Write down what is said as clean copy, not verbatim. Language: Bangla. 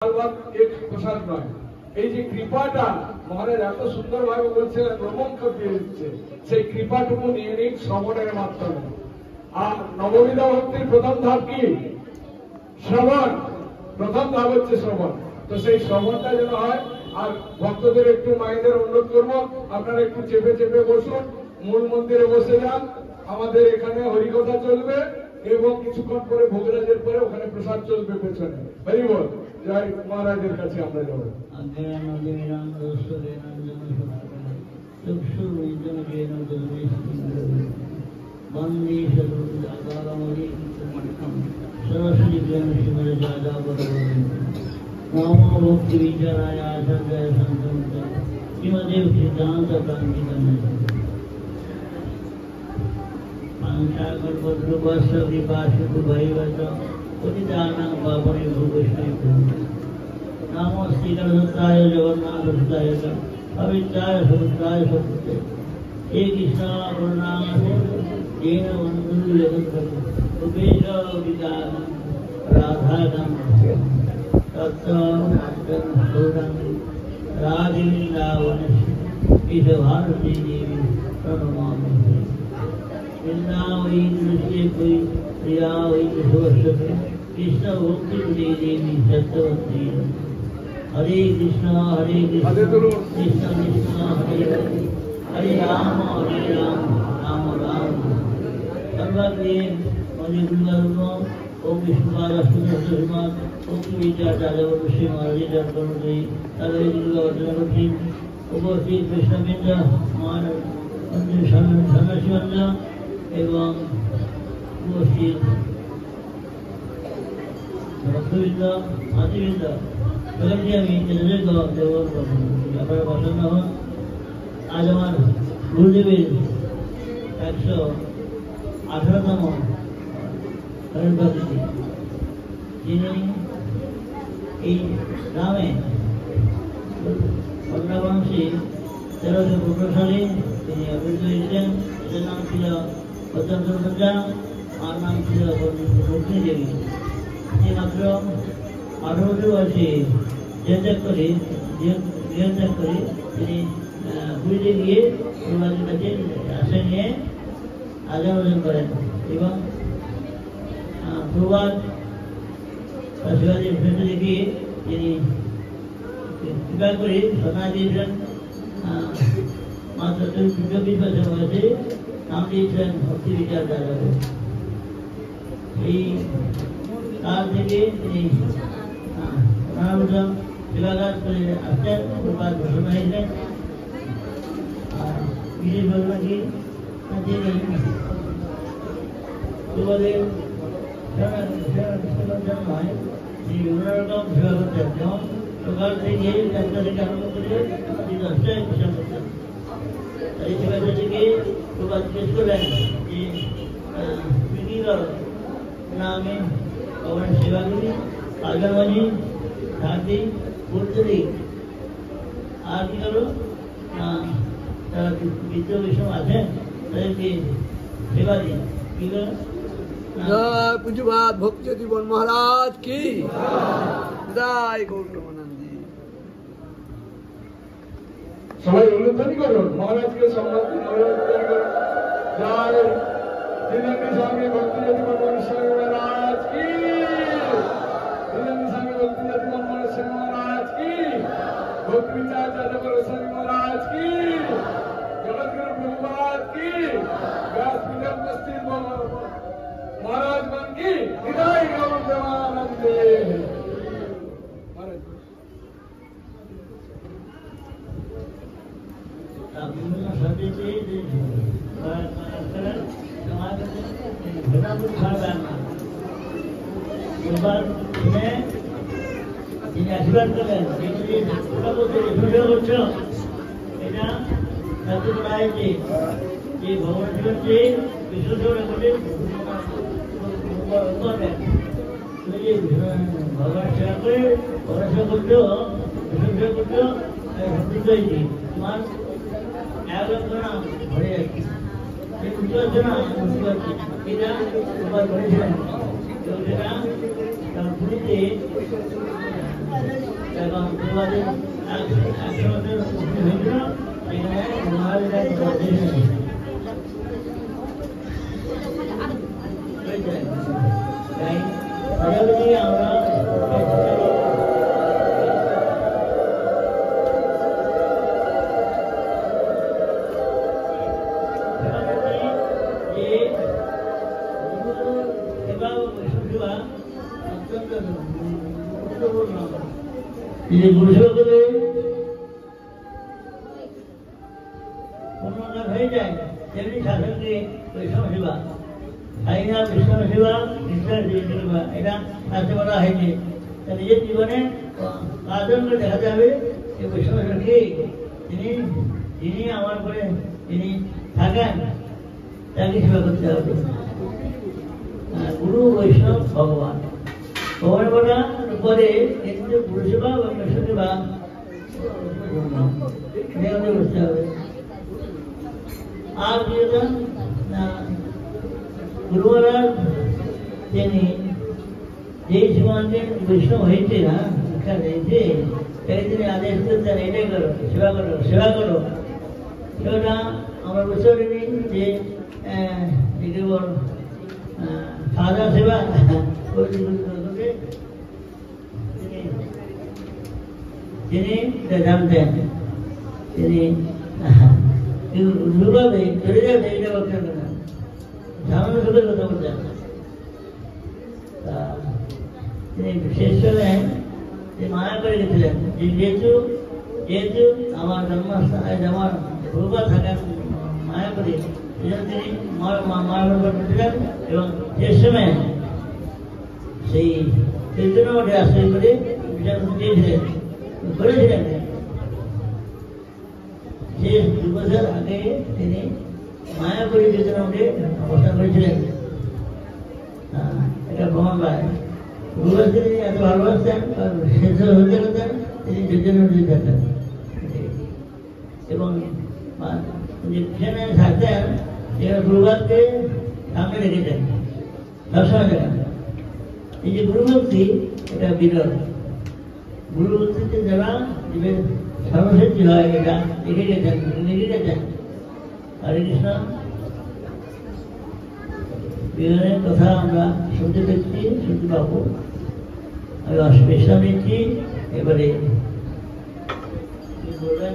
এক প্রসাদ নয়, এই যে কৃপাটা মহারাজ এত সুন্দর ভাবে বলছিলেন, রোমন্থ দিয়ে দিচ্ছে, সেই কৃপাটুকু নিয়ে নিন শ্রবণের মাধ্যমে। আর নববিধা ভক্তির প্রথম ধাপ কি? শ্রবণ। প্রথম ধাপ হচ্ছে শ্রবণ। তো সেই শ্রবণটা যেন হয়। আর ভক্তদের একটু মায়েদের অনুরোধ করবো, আপনারা একটু চেপে চেপে বসুন, মূল মন্দিরে বসে যান। আমাদের এখানে হরিকথা চলবে এবং কিছুক্ষণ পরে ভোগরাজের পরে ওখানে প্রসাদ চলবে পেছনে। হরি বল। জয় মহারাজের কাছে আমরা যাবো। भक्ति विचाराय आचार्य संत श्रीमदेव सिद्धांत क्रांति नमो श्रीकृष्णाय जगन्नाथ सुताय पवित्राय सुभद्राय सत्य हे कृष्ण करुणाम येन वन्दे जगत् रूपेश विदान राधानाम राधिवृंदावन इस भारती देवी प्रणमामि वृंदावई दृश्य कोई प्रिया वही सुवस्त्र कृष्ण भक्ति देवी सत्यवती हरे कृष्ण कृष्ण कृष्ण हरे हरे हरे राम राम राम सर्वज्ञ मणि गुरुवार ओम विष्णुपाद ओम विचार्य ऋषि महाराज जन्मि तदे दुर्गावती उपस्थित कृष्णबिंद मानव सन्यासीवृंद एवं उपस्थित भक्तवृंद आदिवृंद सभी আমি এদের দেওয়ার আপনারা পছন্দ হন। আজ আমার গুরুদেবের 118তম হরিবাসী, যিনি এই গ্রামে বন্যাবংশী 1315 সালে তিনি আবির্ভূত হয়েছিলেন। এদের নাম ছিল পদ্মা, আর নাম ছিল রুক্মিণী দেবী। তিনি মাত্র 18 বয়সে গৃহত্যাগ করে তিনি পুরীতে গিয়ে প্রভাতের কাছে আশ্রয় নিয়ে আজান অর্জন করেন এবং প্রভাত শিবাজীর ভেতরে দেখে তিনি কৃপা করে সন্ন্যাস দিয়েছিলেন। মাত্র 24 বছর বয়সে নাম দিয়েছিলেন ভক্তি বিচার যাদব। এই কাল থেকে তিনি সেবাগার করে আসছেন, প্রভাত ঘোষণা হয়েছেন। বিশেষ ঘটনা কি, তিনি প্রভাতের নয়, তিনি বিভিন্ন রকম সেবা করতেন। যেমন সকাল থেকে 4টা থেকে আরম্ভ করে 10টায় প্রসাদ করতেন। এই সেবা থেকে প্রভাত জিজ্ঞেস করলেন যে তুমি কি করো? না, আমি ভগবানের সেবা করি, আজান বাজি, ঢাক দিই, পড়তে দিই। আর কি করো? না, যারা বৃদ্ধ বিষম আছেন তাদেরকে সেবা দিই। কি করো? जय पूज्यपाद भक्ति जीवन महाराज की जय। गौरवानंदी সবাই অনুধ্বনি করুন, মহারাজকে সম্মান দিন। জয় দিনন্দি স্বামী ভক্তি জীবন স্বামী মহারাজ কি, দিনন্দি স্বামী ভক্তি জীবন স্বামী মহারাজ কি, ভক্তি বিচার যাদব স্বামী মহারাজ কি, জগৎগুরু প্রভুপাদ কি, व्यास पीठ उपस्थित महाराज मन की विदाई गौर देवानंदे। তিনি আশীর্বাদ করলেন এটা বলা হয়েছে যে ভগবান শিবকে বিশুদ্ধ করে ভগবান সেবা করে পড়াশোনা করতেও বিশুদ্ধ করতেও সমৃদ্ধ হয়েছে। তোমার 1 লক্ষ নাম হয়ে যাচ্ছে, এই বুঝতে পারছো না? বুঝতে পারছি, এটা তোমার করেছিলেন। পুরীতে এবং প্রবাদের একসময় হয়েছিল এখানে মহারাজের তাই মোটামুটি আমরা গুরু করে কোনো হয়ে যায় তেমনি শাসনকে বৈষ্ণব সেবা সাইনা বৈষ্ণব সেবা নিষ্ঠার সেবা এটা আসতে বলা হয়েছে নিজের জীবনে আচরণ দেখা যাবে যে বৈষ্ণব কে যিনি আমার পরে যিনি থাকেন তাকে সেবা করতে হবে। গুরু বৈষ্ণব ভগবান ভগবান বলা পরে কিন্তু গুরু সেবা বা বৈষ্ণব সেবা বুঝতে হবে। আর গুরু মহারাজ তিনি যেই সীমান্তে বৈষ্ণব হয়েছে না শিক্ষা দিয়েছে তাই তিনি আদেশ করতেন এটাই করো সেবা করো সেবা করো। সেটা আমরা বুঝতে পারিনি যে কেবল সাদা সেবা তিনি জানতেন তিনি দুর্ভাবে চলে যাবে এটা বলতেন না সামান্য সুখের কথা বলতেন। তিনি শেষ সময় মায়া করে গেছিলেন যে যেহেতু আমার জন্মস্থানে আমার প্রভা থাকেন মায়া করে তিনি মায়া করেছিলেন এবং শেষ সময় সেই চৈতন্য মঠে আশ্রয় করে বিচার দিয়েছিলেন করেছিলেন। শেষ 2 বছর আগে তিনি মায়াপুরী চৈতন্য মঠে অবস্থান করেছিলেন। এটা প্রমাণ পায় গুরু তিনি এত ভালোবাসতেন শেষ হতে করতেন তিনি চৈতন্য মঠে থাকতেন এবং যেখানে থাকতেন সেখানে গুরুবাদকে সামনে রেখেছেন সবসময় দেখেন। এই যে গুরুভক্তি এটা বিরল গুরুভক্তিতে যারা জীবের সর্বসিদ্ধি হয় এটা লিখে গেছেন হরে কৃষ্ণ। বিহারের কথা আমরা শুনতে পেয়েছি শুনতে পাবো। আমি বিশ্রাম নিচ্ছি এবারে বলবেন